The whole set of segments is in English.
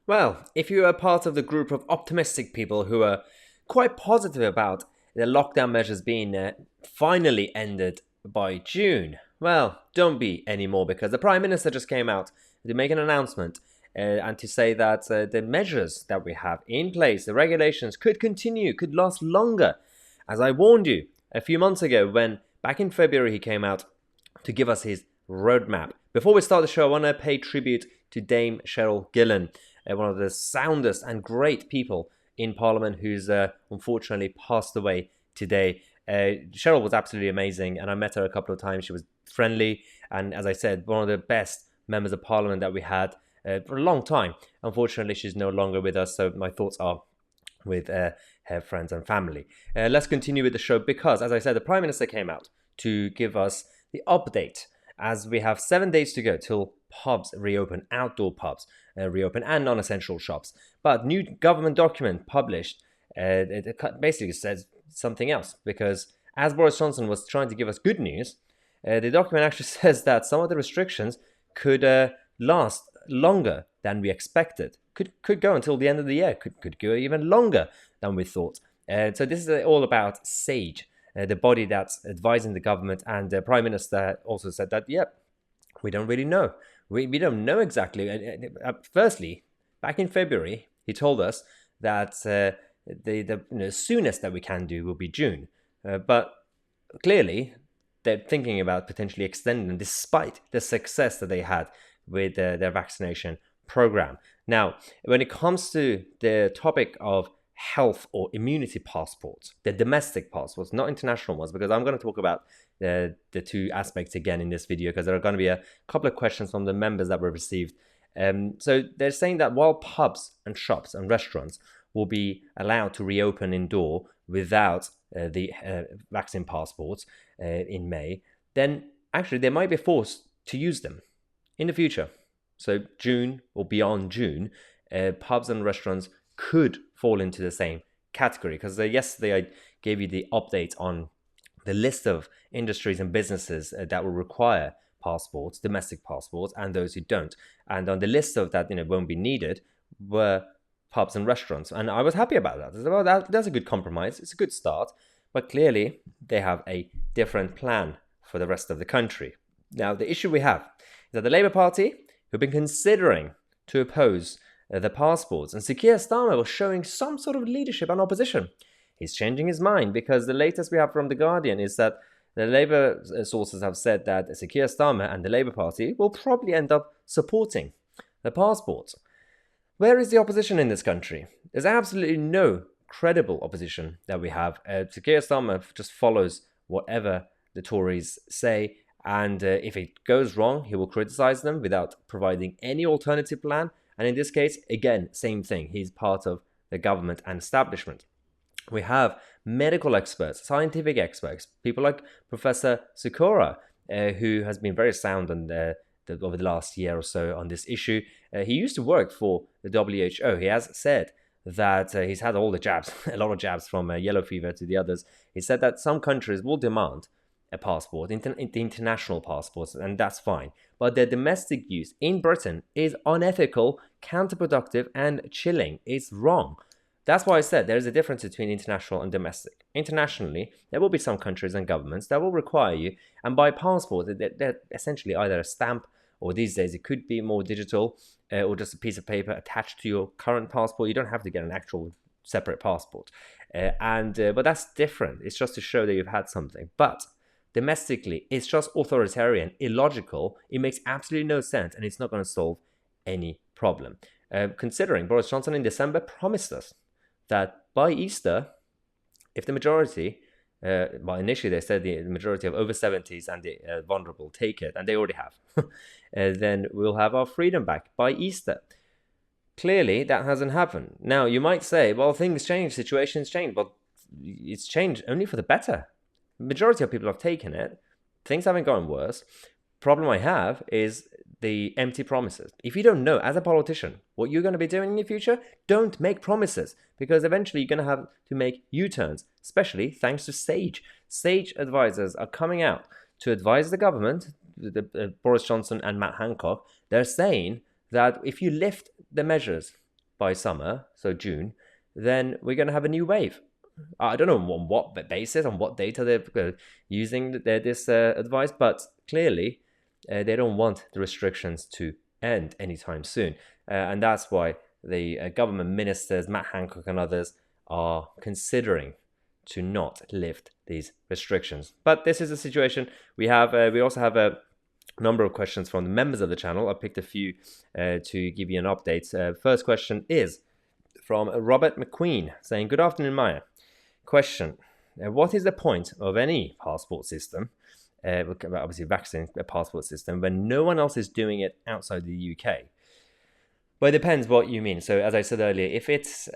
Well, if you are part of the group of optimistic people who are quite positive about the lockdown measures being finally ended by June, well, don't be anymore because the Prime Minister just came out to make an announcement and to say that the measures that we have in place, the regulations, could continue, could last longer. As I warned you a few months ago when back in February he came out to give us his roadmap. Before we start the show, I want to pay tribute to Dame Cheryl Gillan, one of the soundest and great people in Parliament who's unfortunately passed away today. Cheryl was absolutely amazing, and I met her a couple of times. She was friendly, and as I said, one of the best members of Parliament that we had for a long time. Unfortunately, she's no longer with us, so my thoughts are with her friends and family. Let's continue with the show because, as I said, the Prime Minister came out to give us the update as we have 7 days to go till pubs reopen, outdoor pubs reopen, and non-essential shops. But new government document published, it basically says something else because as Boris Johnson was trying to give us good news, the document actually says that some of the restrictions could last longer than we expected. Could go until the end of the year. Could go even longer than we thought. So this is all about SAGE, the body that's advising the government, and the Prime Minister also said that, yep, we don't really know. We don't know exactly. Firstly, back in February, he told us that the soonest that we can do will be June. But clearly, they're thinking about potentially extending them despite the success that they had with their vaccination program. Now, when it comes to the topic of health or immunity passports, the domestic passports, not international ones, because I'm going to talk about the two aspects again in this video because there are going to be a couple of questions from the members that were received. So they're saying that while pubs and shops and restaurants will be allowed to reopen indoor without the vaccine passports in May, then actually they might be forced to use them in the future. So June or beyond June, pubs and restaurants could fall into the same category because yesterday I gave you the update on the list of industries and businesses that will require passports, domestic passports, and those who don't. And on the list of that won't be needed were pubs and restaurants. And I was happy about that. Well, that's a good compromise. It's a good start. But clearly, they have a different plan for the rest of the country. Now, the issue we have is that the Labour Party, who've been considering to oppose the passports, and Sir Keir Starmer was showing some sort of leadership and opposition. He's changing his mind because the latest we have from The Guardian is that the Labour sources have said that Sir Keir Starmer and the Labour Party will probably end up supporting the passports. Where is the opposition in this country? There's absolutely no credible opposition that we have. Sir Keir Starmer just follows whatever the Tories say, and if it goes wrong, he will criticise them without providing any alternative plan. And in this case, again, same thing. He's part of the government and establishment. We have medical experts, scientific experts, people like Professor Sikora, who has been very sound on over the last year or so on this issue. He used to work for the WHO. He has said that he's had all the jabs, a lot of jabs from yellow fever to the others. He said that some countries will demand a passport, international passports, and that's fine. But their domestic use in Britain is unethical, counterproductive, and chilling. It's wrong. That's why I said there is a difference between international and domestic. Internationally, there will be some countries and governments that will require you, and by passport, they're essentially either a stamp, or these days it could be more digital, or just a piece of paper attached to your current passport. You don't have to get an actual separate passport. But that's different. It's just to show that you've had something. But domestically, it's just authoritarian, illogical. It makes absolutely no sense, and it's not going to solve any problem. Considering Boris Johnson in December promised us that by Easter, if the majority, well, initially they said the majority of over 70s and the vulnerable take it, and they already have, then we'll have our freedom back by Easter. Clearly, that hasn't happened. Now, you might say, well, things change, situations change, but it's changed only for the better. Majority of people have taken it. Things haven't gotten worse. Problem I have is the empty promises. If you don't know, as a politician, what you're going to be doing in the future, don't make promises, because eventually you're going to have to make U-turns, especially thanks to SAGE. SAGE advisors are coming out to advise the government, Boris Johnson and Matt Hancock. They're saying that if you lift the measures by summer, so June, then we're going to have a new wave. I don't know on what basis, on what data they're using this advice, but clearly they don't want the restrictions to end anytime soon. And that's why the government ministers, Matt Hancock and others, are considering to not lift these restrictions. But this is the situation we have. We also have a number of questions from the members of the channel. I picked a few to give you an update. First question is from Robert McQueen saying, "Good afternoon, Maya. Question, what is the point of any passport system, obviously vaccine passport system, when no one else is doing it outside the UK?" Well, it depends what you mean. So as I said earlier, if it's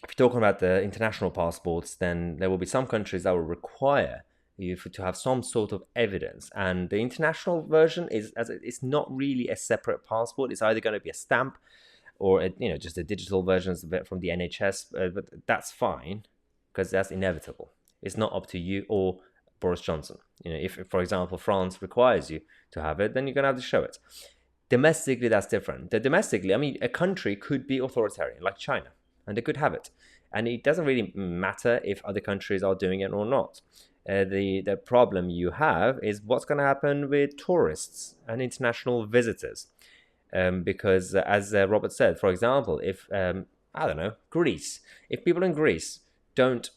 if you're talking about the international passports, then there will be some countries that will require you to have some sort of evidence. And the international version it's not really a separate passport. It's either going to be a stamp or just a digital version from the NHS. But that's fine because that's inevitable. It's not up to you or Boris Johnson. If, for example, France requires you to have it, then you're going to have to show it. Domestically, that's different. Domestically, I mean, a country could be authoritarian, like China, and they could have it. And it doesn't really matter if other countries are doing it or not. The problem you have is what's going to happen with tourists and international visitors. Because as Robert said, for example, if, I don't know, Greece, if people in Greece aren't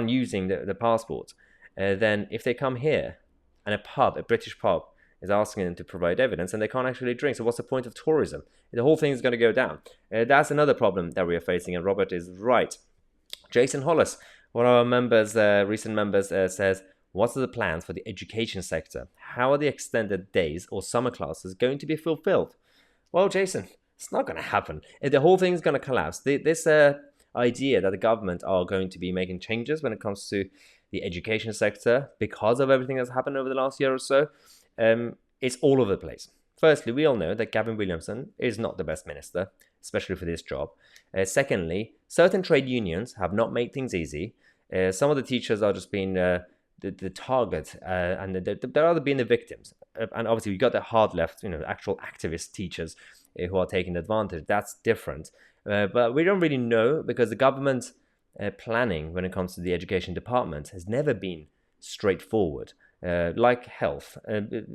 using the passport, then if they come here and a British pub, is asking them to provide evidence and they can't actually drink. So what's the point of tourism? The whole thing is going to go down. That's another problem that we are facing, and Robert is right. Jason Hollis, one of our members, recent members, says, "What are the plans for the education sector? How are the extended days or summer classes going to be fulfilled?" Well, Jason, it's not going to happen. The whole thing is going to collapse. This idea that the government are going to be making changes when it comes to the education sector because of everything that's happened over the last year or so, it's all over the place. Firstly, we all know that Gavin Williamson is not the best minister, especially for this job. Secondly, certain trade unions have not made things easy. Some of the teachers are just being the target, and they're rather being the victims. And obviously, we got the hard left, actual activist teachers who are taking advantage. That's different. But we don't really know because the government planning when it comes to the education department has never been straightforward. Like health,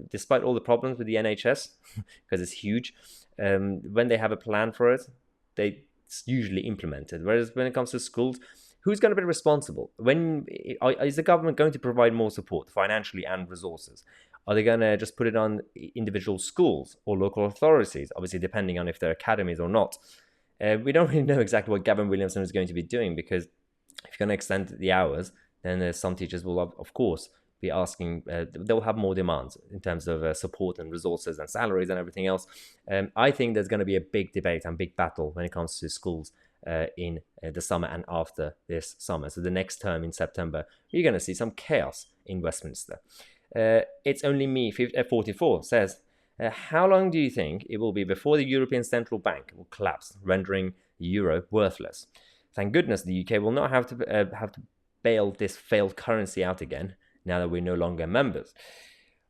despite all the problems with the NHS, because it's huge, when they have a plan for it, it's usually implemented. Whereas when it comes to schools, who's going to be responsible? Is the government going to provide more support financially and resources? Are they going to just put it on individual schools or local authorities? Obviously, depending on if they're academies or not. We don't really know exactly what Gavin Williamson is going to be doing, because if you're going to extend the hours, then some teachers will, of course, be asking, they'll have more demands in terms of support and resources and salaries and everything else. I think there's going to be a big debate and big battle when it comes to schools in the summer and after this summer. So the next term in September, you're going to see some chaos in Westminster. It's only me, 44, says, how long do you think it will be before the European Central Bank will collapse, rendering the euro worthless? Thank goodness the UK will not have to bail this failed currency out again, now that we're no longer members.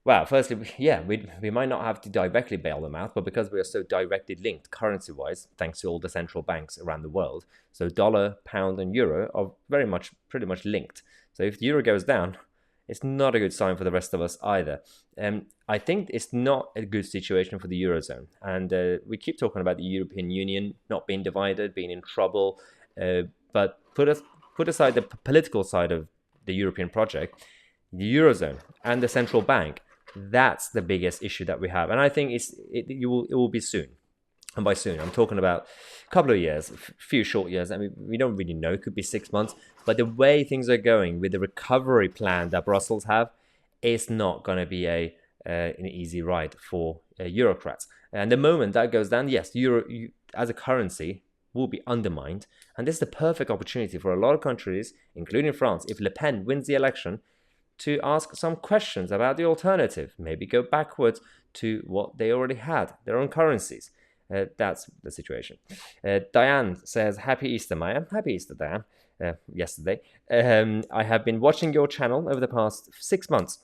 Well, firstly, we might not have to directly bail them out, but because we are so directly linked currency-wise, thanks to all the central banks around the world, so dollar, pound, and euro are pretty much linked. So if the euro goes down, it's not a good sign for the rest of us either. I think it's not a good situation for the Eurozone. And we keep talking about the European Union not being divided, being in trouble, but put aside the political side of the European project, the Eurozone and the central bank, that's the biggest issue that we have. And I think it will be soon. And by soon, I'm talking about a couple of years, a few short years. I mean, we don't really know. It could be 6 months. But the way things are going with the recovery plan that Brussels have, it's not going to be an easy ride for Eurocrats. And the moment that goes down, yes, euro as a currency will be undermined. And this is the perfect opportunity for a lot of countries, including France, if Le Pen wins the election, to ask some questions about the alternative, maybe go backwards to what they already had, their own currencies. That's the situation. Diane says, happy Easter, Maya. Happy Easter, Diane. Yesterday. I have been watching your channel over the past 6 months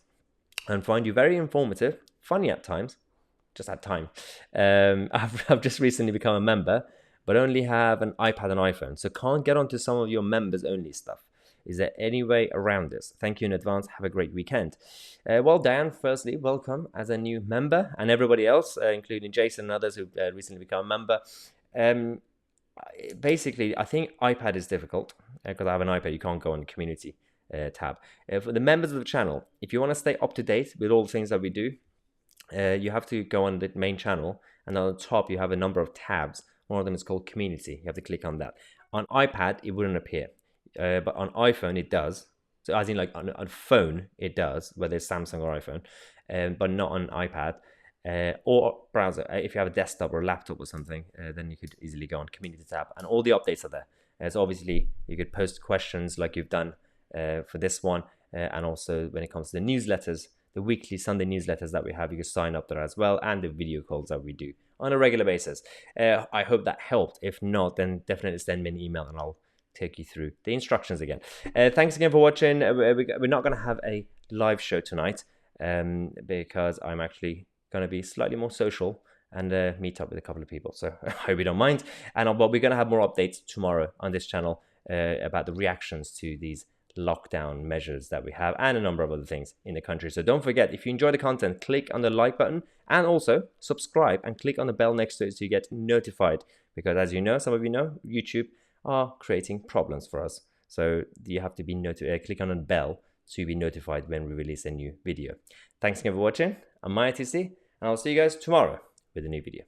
and find you very informative, funny at times, just at time. I've just recently become a member, but only have an iPad and iPhone, so can't get onto some of your members only stuff. Is there any way around this? Thank you in advance. Have a great weekend. Well, Diane, firstly, welcome as a new member, and everybody else, including Jason and others who've recently become a member. Basically, I think iPad is difficult because I have an iPad. You can't go on the community tab. For the members of the channel, if you want to stay up to date with all the things that we do, you have to go on the main channel, and on the top you have a number of tabs. One of them is called Community. You have to click on that. On iPad, it wouldn't appear, but on iPhone it does. So as in like on phone it does, whether it's Samsung or iPhone, but not on iPad or browser. If you have a desktop or a laptop or something, then you could easily go on Community tab, and all the updates are there. So obviously you could post questions like you've done for this one, and also when it comes to the newsletters, the weekly Sunday newsletters that we have, you can sign up there as well, and the video calls that we do on a regular basis. I hope that helped. If not, then definitely send me an email and I'll take you through the instructions again. Thanks again for watching. We're not going to have a live show tonight because I'm actually going to be slightly more social and meet up with a couple of people, so I hope you don't mind. But we're going to have more updates tomorrow on this channel about the reactions to these lockdown measures that we have and a number of other things in the country. So don't forget, if you enjoy the content, click on the like button and also subscribe and click on the bell next to it so you get notified, because as you know, some of you know, YouTube are creating problems for us, so you have to be click on the bell to be notified when we release a new video. Thanks again for watching. I'm Tousi, and I'll see you guys tomorrow with a new video.